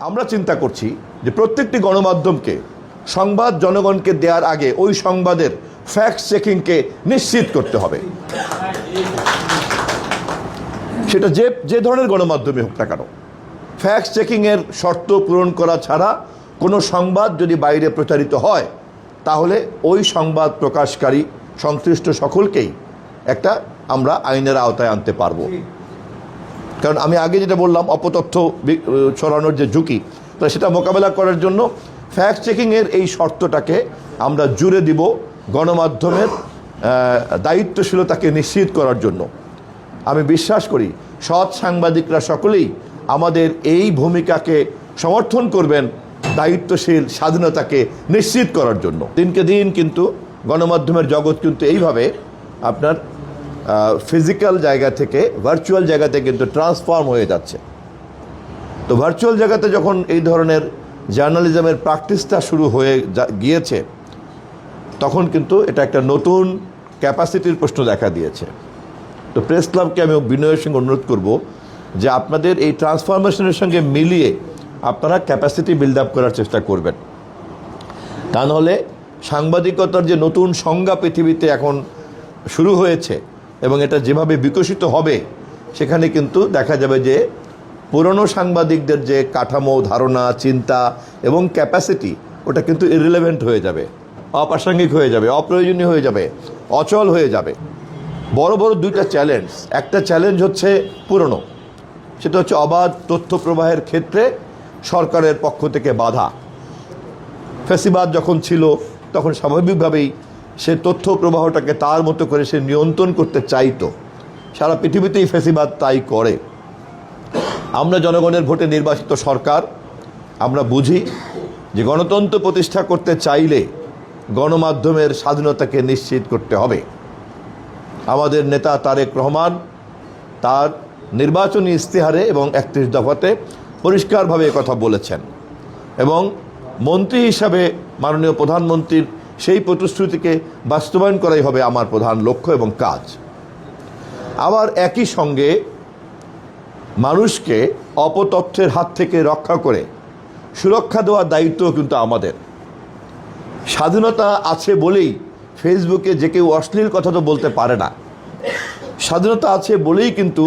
আমরা চিন্তা করছি যে প্রত্যেকটি গণমাধ্যমকে সংবাদ জনগণকে দেওয়ার আগে ওই সংবাদের ফ্যাক্ট চেকিংকে নিশ্চিত করতে হবে। সেটা যে ধরনের গণমাধ্যমে হোক না কেন, ফ্যাক্ট চেকিংয়ের শর্ত পূরণ করা ছাড়া কোনো সংবাদ যদি বাইরে প্রচারিত হয় তাহলে ওই সংবাদ প্রকাশকারী সংশ্লিষ্ট সকলকেই আমরা আইনের আওতায় আনতে পারবো। কারণ আমি আগে যেটা বললাম, অপতথ্য ছড়ানোর যে ঝুঁকি, তো সেটা মোকাবেলা করার জন্য ফ্যাক্ট চেকিংয়ের এই শর্তটাকে আমরা জুড়ে দিব গণমাধ্যমের দায়িত্বশীলতাকে নিশ্চিত করার জন্য। আমি বিশ্বাস করি সৎ সাংবাদিকরা সকলেই আমাদের এই ভূমিকাকে সমর্থন করবেন দায়িত্বশীল স্বাধীনতাকে নিশ্চিত করার জন্য। দিনকে দিন কিন্তু গণমাধ্যমের জগৎ কিন্তু এইভাবে আপনার ফিজিক্যাল জায়গা থেকে ভার্চুয়াল জায়গাতে কিন্তু ট্রান্সফর্ম হয়ে যাচ্ছে। তো ভার্চুয়াল জায়গাতে যখন এই ধরনের জার্নালিজমের প্র্যাকটিসটা শুরু হয়ে গিয়েছে তখন কিন্তু এটা একটা নতুন ক্যাপাসিটির প্রশ্ন দেখা দিয়েছে। তো প্রেস ক্লাবকে আমি বিনয়ের সঙ্গে অনুরোধ করব যে আপনাদের এই ট্রান্সফরমেশনের সঙ্গে মিলিয়ে আপনারা ক্যাপাসিটি বিল্ড আপ করার চেষ্টা করবেন। তা নাহলে সাংবাদিকতার যে নতুন সংজ্ঞা পৃথিবীতে এখন শুরু হয়েছে এবং এটা যেভাবে বিকশিত হবে সেখানে কিন্তু দেখা যাবে যে পুরনো সাংবাদিকদের যে কাঠামো, ধারণা, চিন্তা এবং ক্যাপাসিটি ওটা কিন্তু ইররিলেভেন্ট হয়ে যাবে, অপ্রাসঙ্গিক হয়ে যাবে, অপ্রয়োজনীয় হয়ে যাবে, অচল হয়ে যাবে। বড় বড় দুইটা চ্যালেঞ্জ। একটা চ্যালেঞ্জ হচ্ছে পুরনো, সেটা হচ্ছে অবাধ তথ্য প্রবাহের ক্ষেত্রে সরকারের পক্ষ থেকে বাধা। ফ্যাসিবাদ যখন ছিল তখন স্বাভাবিকভাবেই সে তথ্য প্রবাহটাকে তার মতো করে সে নিয়ন্ত্রণ করতে চাইতো। সারা পৃথিবীতেই ফ্যাসিবাদ তাই করে। আমরা জনগণের ভোটে নির্বাচিত সরকার, আমরা বুঝি যে গণতন্ত্র প্রতিষ্ঠা করতে চাইলে গণমাধ্যমের স্বাধীনতাকে নিশ্চিত করতে হবে। আমাদের নেতা তারেক রহমান তার নির্বাচনী ইস্তেহারে এবং 31 দফাতে পরিষ্কারভাবে কথা বলেছেন এবং মন্ত্রী হিসাবে মাননীয় প্রধানমন্ত্রীর সেই প্রতিশ্রুতিকে বাস্তবায়ন করাই হবে আমার প্রধান লক্ষ্য এবং কাজ। আবার একই সঙ্গে মানুষকে অপতথ্যের হাত থেকে রক্ষা করে সুরক্ষা দেওয়ার দায়িত্ব কিন্তু আমাদের। স্বাধীনতা আছে বলেই ফেসবুকে যে কেউ অশ্লীল কথা তো বলতে পারে না। স্বাধীনতা আছে বলেই কিন্তু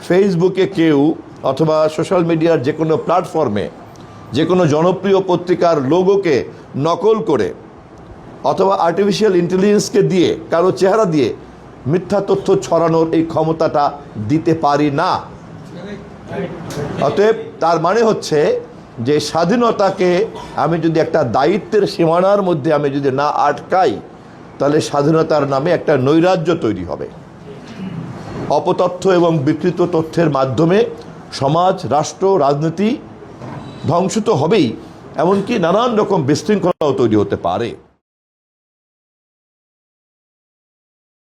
ফেসবুকে কেউ অথবা সোশ্যাল মিডিয়ার যে কোনো প্ল্যাটফর্মে যে কোনো জনপ্রিয় পত্রিকার লোগোকে নকল করে অথবা আর্টিফিশিয়াল ইন্টেলিজেন্সকে দিয়ে কারো চেহারা দিয়ে মিথ্যা তথ্য ছড়ানোর এই ক্ষমতাটা দিতে পারি না। অতএব তার মানে হচ্ছে যে স্বাধীনতাকে আমি যদি একটা দায়িত্বের সীমানার মধ্যে আমি যদি না আটকাই তাহলে স্বাধীনতার নামে একটা নৈরাজ্য তৈরি হবে। অপতথ্য এবং বিকৃত তথ্যের মাধ্যমে সমাজ, রাষ্ট্র, রাজনীতি ধ্বংস তো হবেই, এমনকি নানান রকম বিশৃঙ্খলাও তৈরি হতে পারে।